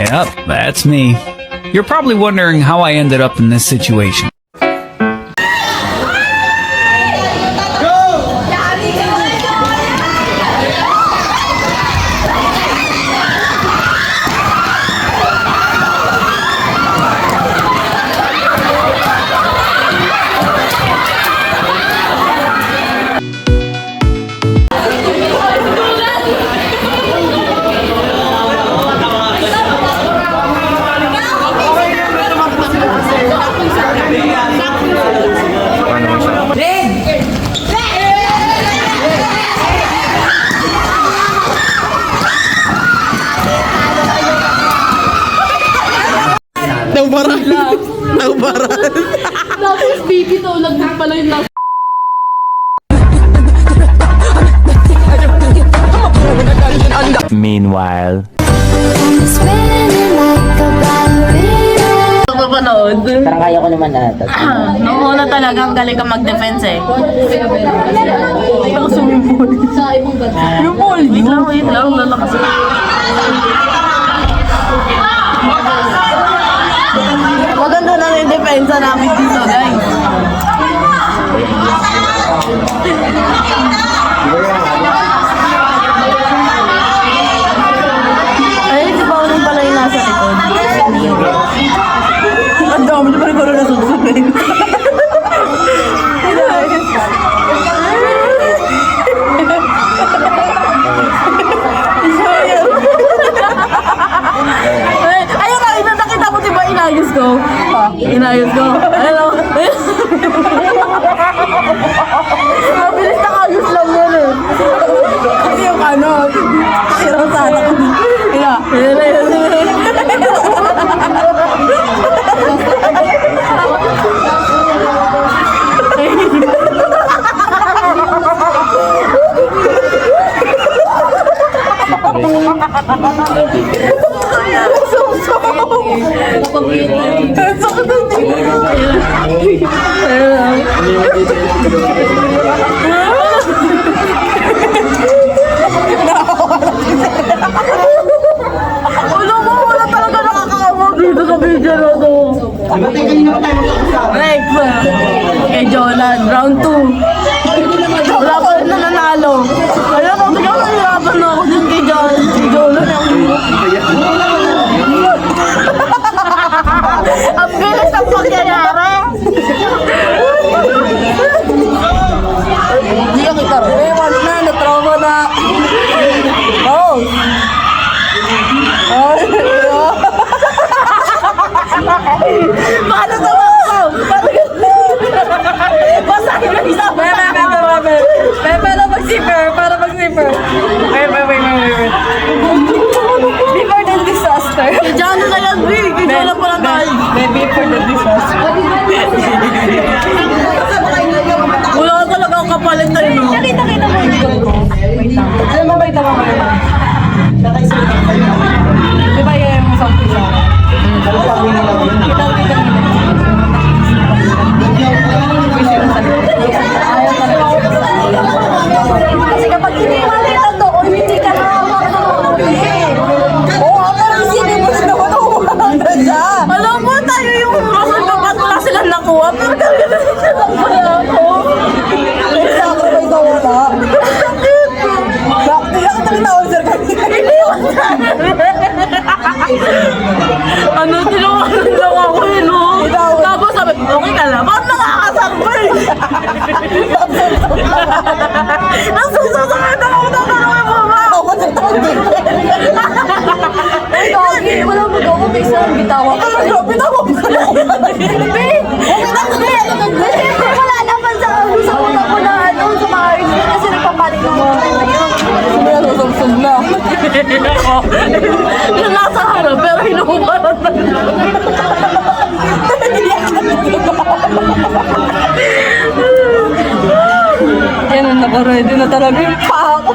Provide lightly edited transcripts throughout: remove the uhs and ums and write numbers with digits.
Yep, that's me. You're probably wondering how I ended up in this situation. Naubaran. Tapos baby to, lagdag pala yung last. Meanwhile, Papanood. Parang kaya ko naman ata. Noong una talaga, ang galing ka mag-defense eh. Ako sumibol. Sa ibang bansa. Yung ball. Wait lang, lalakas. Maganda na yung depensa namin dito, guys. Ay, si Pauline pala yung nasa likod. Ang dami na pala ko na nasusunod. Ayun nga, nakita mo diba inayos ko? Inayos ko. Hello? Mabilis na kayos lang yun eh. Kasi yung ano, sirang sana ko. Wala talaga nakakawag dito sa video na to. Next, kay Jolan, round 2. Wala pa rin na nanalo. Alam mo, tignan mo nalaban na ako dun kay Jolan. Ang bilis ng pagyayari. Hindi ka kita. Wala na, na-throw tawag sir kanina? Ano, tinawanan lang ako eh, no? Tapos sabi, okay ka lang? Bakit nakakasabay? Nasusunod ako na kami, mama! Ako sir tawag dito. Ay, doggy, wala mo daw. Bisa ang bitawa ko. Bitawa ko na. Wala naman sa utak ko na ano, sa mga RG kasi nagpapanik ng mga time na yun. Hindi na susumsum na. Yung nasa harap, pero hinuhubaran na. Yan ang naka-ready na talaga yung paa ko.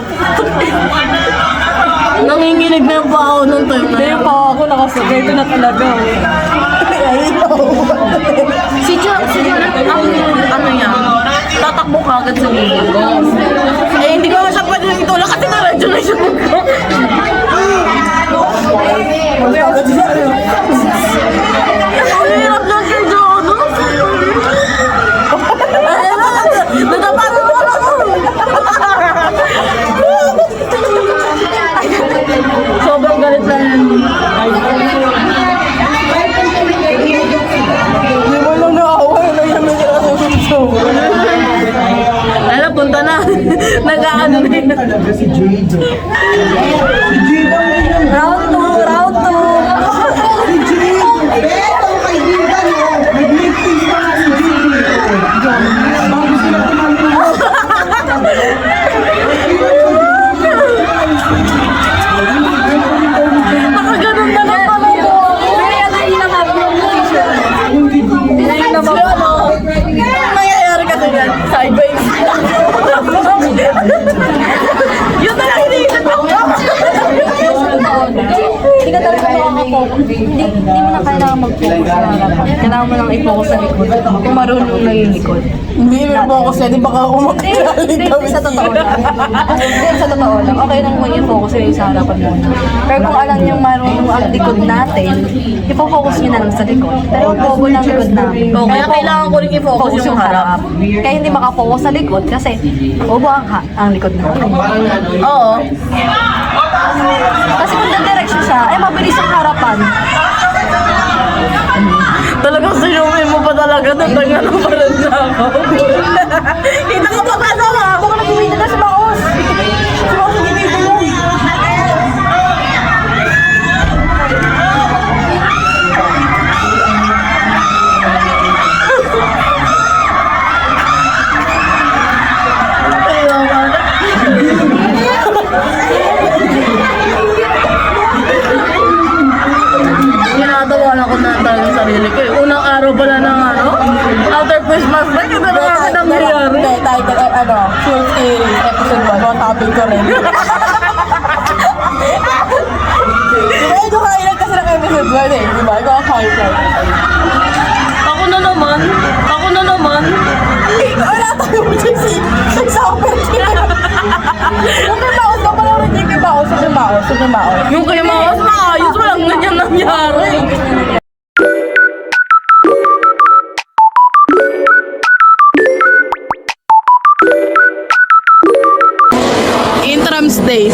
Nanginginig na yung paa ko nung time na Hindi, yun. yung paa ko nakasagay. Ito na talaga. Si John, ano niya, tatakbo ka agad sa gilid ko. Eh, hindi ko siya pwede itulak kasi na-radyo na siya. Ang hirap lang kay John, no? Nagapano ko lang ako. Sobrang galit lang yan. Hindi mo lang nakaaway na yun na susumsum. Alam, punta na. Nag-aano na yun. Round 2, round 2. Nakaganon na lang pala ko. Kaya nga yun ang habang yung t-shirt. Ayun na ba? Ang nangyayari kasi yan, sideways. Yun na lang hinihinat ako. Hindi ka talaga makaka-focus. Hindi mo na kailangan mag-focus sa harapan. Kailangan mo lang i-focus sa likod. Kung marunong na yung likod. Hindi mo focus yan. Di baka Hindi, sa totoo lang. Hindi, sa totoo lang. Okay lang mo i-focus yung sa harapan muna. Pero kung alam niyong marunong ang likod natin, i-focus niyo na lang sa likod. Pero bobo lang likod namin. Oo, kaya kailangan ko rin i-focus Focus yung harap. Kaya hindi makafocus sa likod kasi bobo ang likod natin. Oo. Kasi kung direction siya, ay mabilis ang harapan. Talagang sinumin mo pa talaga na tanga ng parang na ako. Kita ka pa kasama ako. Ako nag-uwita na sa maos. Sa maos nag-uwita lang. Ginatawa lang ko na talaga yung sarili ko. Unang araw pala ng ano, after Christmas break, ito na nga nangyayari. Hindi, title ay ano, full scale episode 1. Mga topic ko rin. Diba, ito highlight kasi ng episode 1 eh. Diba, ikaw ang highlight. Ako na naman. Wala tayo mo siya si Summer King. Yung kay Maos, ba pala rin yung kay Maos? Yung Maos. Yung kay Maos, maayos, walang ganyan nangyari. Intrams Day.